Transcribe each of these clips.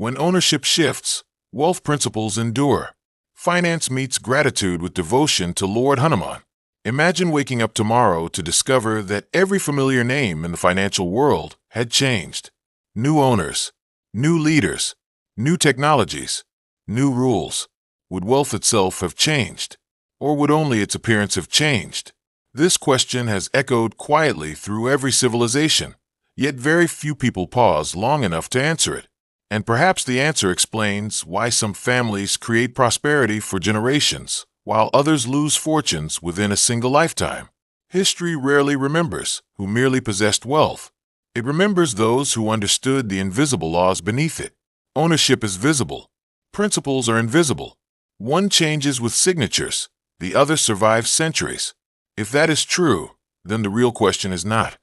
When ownership shifts, wealth principles endure. Finance meets gratitude with devotion to Lord Hanuman. Imagine waking up tomorrow to discover that every familiar name in the financial world had changed. New owners, new leaders, new technologies, new rules. Would wealth itself have changed? Or would only its appearance have changed? This question has echoed quietly through every civilization, yet very few people pause long enough to answer it. And perhaps the answer explains why some families create prosperity for generations, while others lose fortunes within a single lifetime. History rarely remembers who merely possessed wealth. It remembers those who understood the invisible laws beneath it. Ownership is visible. Principles are invisible. One changes with signatures, the other survives centuries. If that is true, then the real question is not,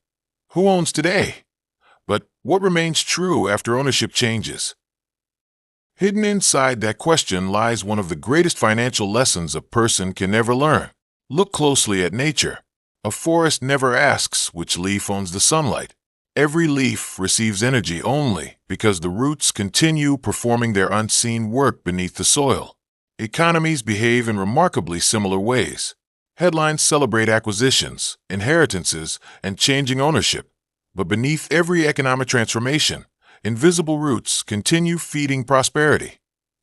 who owns today? But what remains true after ownership changes? Hidden inside that question lies one of the greatest financial lessons a person can ever learn. Look closely at nature. A forest never asks which leaf owns the sunlight. Every leaf receives energy only because the roots continue performing their unseen work beneath the soil. Economies behave in remarkably similar ways. Headlines celebrate acquisitions, inheritances, and changing ownership. But beneath every economic transformation, invisible roots continue feeding prosperity.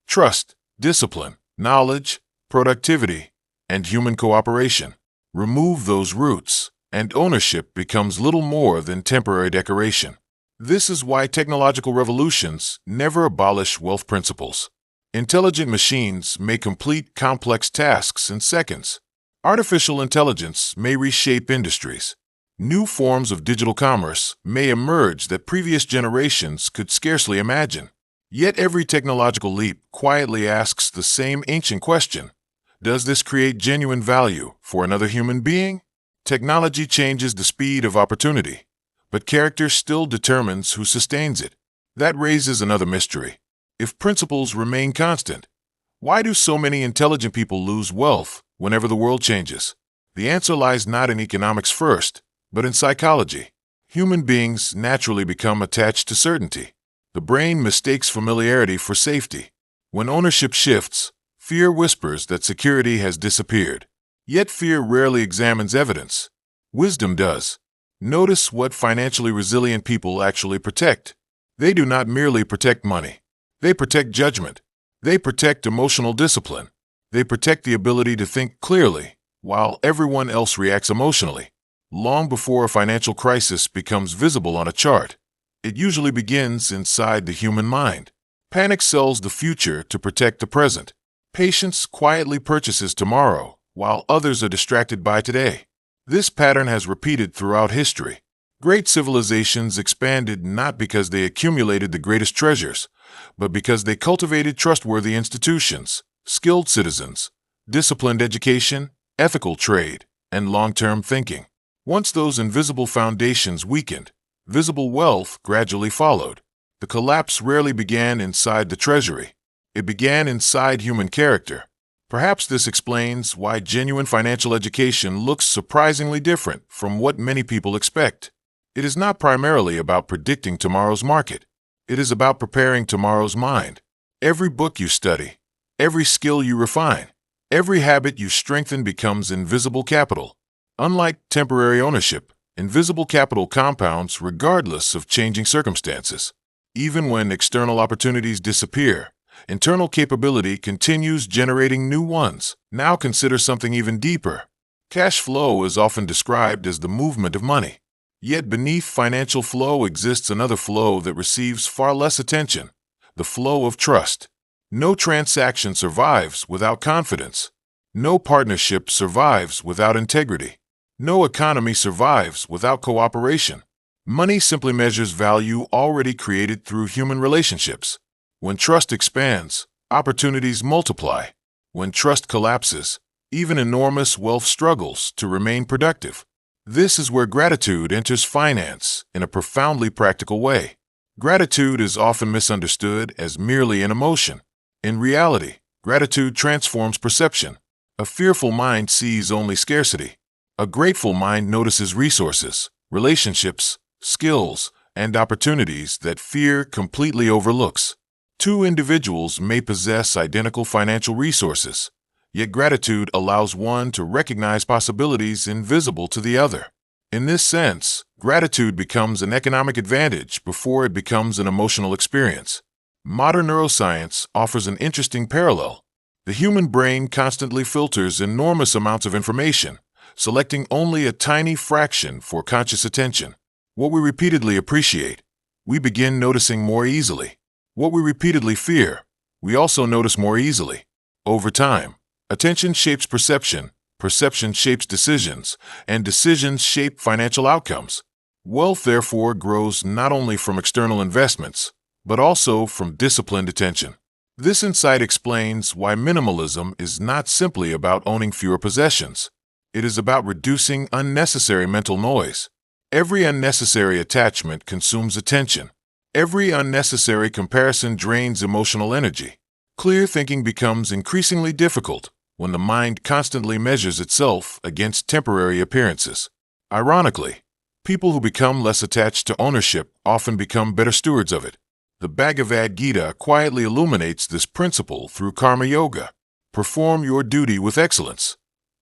Trust, discipline, knowledge, productivity, and human cooperation. Remove those roots, and ownership becomes little more than temporary decoration. This is why technological revolutions never abolish wealth principles. Intelligent machines may complete complex tasks in seconds. Artificial intelligence may reshape industries. New forms of digital commerce may emerge that previous generations could scarcely imagine. Yet every technological leap quietly asks the same ancient question: does this create genuine value for another human being? Technology changes the speed of opportunity, but character still determines who sustains it. That raises another mystery. If principles remain constant, why do so many intelligent people lose wealth whenever the world changes? The answer lies not in economics first, but in psychology. Human beings naturally become attached to certainty. The brain mistakes familiarity for safety. When ownership shifts, fear whispers that security has disappeared. Yet fear rarely examines evidence. Wisdom does. Notice what financially resilient people actually protect. They do not merely protect money. They protect judgment. They protect emotional discipline. They protect the ability to think clearly, while everyone else reacts emotionally. Long before a financial crisis becomes visible on a chart, it usually begins inside the human mind. Panic sells the future to protect the present. Patience quietly purchases tomorrow, while others are distracted by today. This pattern has repeated throughout history. Great civilizations expanded not because they accumulated the greatest treasures, but because they cultivated trustworthy institutions, skilled citizens, disciplined education, ethical trade, and long-term thinking. Once those invisible foundations weakened, visible wealth gradually followed. The collapse rarely began inside the treasury. It began inside human character. Perhaps this explains why genuine financial education looks surprisingly different from what many people expect. It is not primarily about predicting tomorrow's market. It is about preparing tomorrow's mind. Every book you study, every skill you refine, every habit you strengthen becomes invisible capital. Unlike temporary ownership, invisible capital compounds regardless of changing circumstances. Even when external opportunities disappear, internal capability continues generating new ones. Now consider something even deeper. Cash flow is often described as the movement of money. Yet beneath financial flow exists another flow that receives far less attention: the flow of trust. No transaction survives without confidence. No partnership survives without integrity. No economy survives without cooperation. Money simply measures value already created through human relationships. When trust expands, opportunities multiply. When trust collapses, even enormous wealth struggles to remain productive. This is where gratitude enters finance in a profoundly practical way. Gratitude is often misunderstood as merely an emotion. In reality, gratitude transforms perception. A fearful mind sees only scarcity. A grateful mind notices resources, relationships, skills, and opportunities that fear completely overlooks. Two individuals may possess identical financial resources, yet gratitude allows one to recognize possibilities invisible to the other. In this sense, gratitude becomes an economic advantage before it becomes an emotional experience. Modern neuroscience offers an interesting parallel. The human brain constantly filters enormous amounts of information, selecting only a tiny fraction for conscious attention. What we repeatedly appreciate, we begin noticing more easily. What we repeatedly fear, we also notice more easily. Over time, attention shapes perception, perception shapes decisions, and decisions shape financial outcomes. Wealth, therefore, grows not only from external investments, but also from disciplined attention. This insight explains why minimalism is not simply about owning fewer possessions. It is about reducing unnecessary mental noise. Every unnecessary attachment consumes attention. Every unnecessary comparison drains emotional energy. Clear thinking becomes increasingly difficult when the mind constantly measures itself against temporary appearances. Ironically, people who become less attached to ownership often become better stewards of it. The Bhagavad Gita quietly illuminates this principle through karma yoga. Perform your duty with excellence,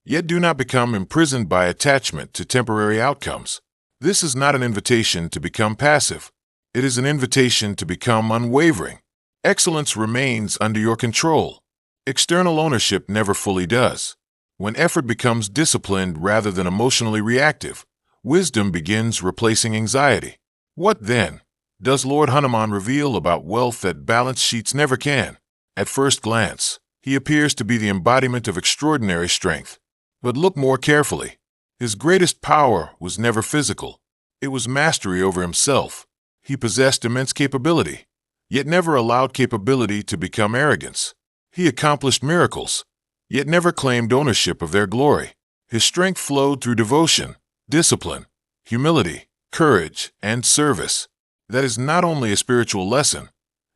yet do not become imprisoned by attachment to temporary outcomes. This is not an invitation to become passive. It is an invitation to become unwavering. Excellence remains under your control. External ownership never fully does. When effort becomes disciplined rather than emotionally reactive, wisdom begins replacing anxiety. What then does Lord Hanuman reveal about wealth that balance sheets never can? At first glance, he appears to be the embodiment of extraordinary strength. But look more carefully. His greatest power was never physical. It was mastery over himself. He possessed immense capability, yet never allowed capability to become arrogance. He accomplished miracles, yet never claimed ownership of their glory. His strength flowed through devotion, discipline, humility, courage, and service. That is not only a spiritual lesson,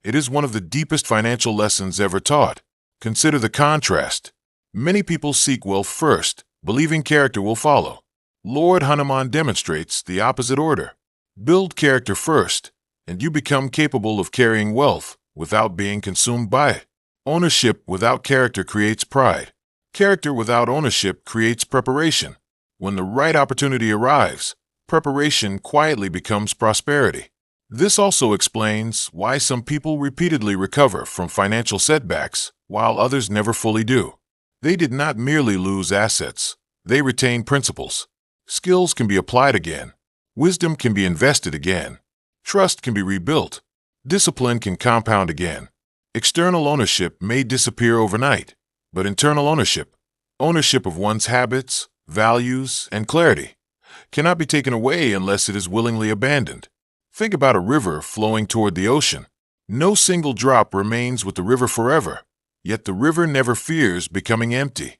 it is one of the deepest financial lessons ever taught. Consider the contrast. Many people seek wealth first, believing character will follow. Lord Hanuman demonstrates the opposite order. Build character first, and you become capable of carrying wealth without being consumed by it. Ownership without character creates pride. Character without ownership creates preparation. When the right opportunity arrives, preparation quietly becomes prosperity. This also explains why some people repeatedly recover from financial setbacks, while others never fully do. They did not merely lose assets, they retained principles. Skills can be applied again. Wisdom can be invested again. Trust can be rebuilt. Discipline can compound again. External ownership may disappear overnight, but internal ownership, ownership of one's habits, values, and clarity, cannot be taken away unless it is willingly abandoned. Think about a river flowing toward the ocean. No single drop remains with the river forever, yet the river never fears becoming empty.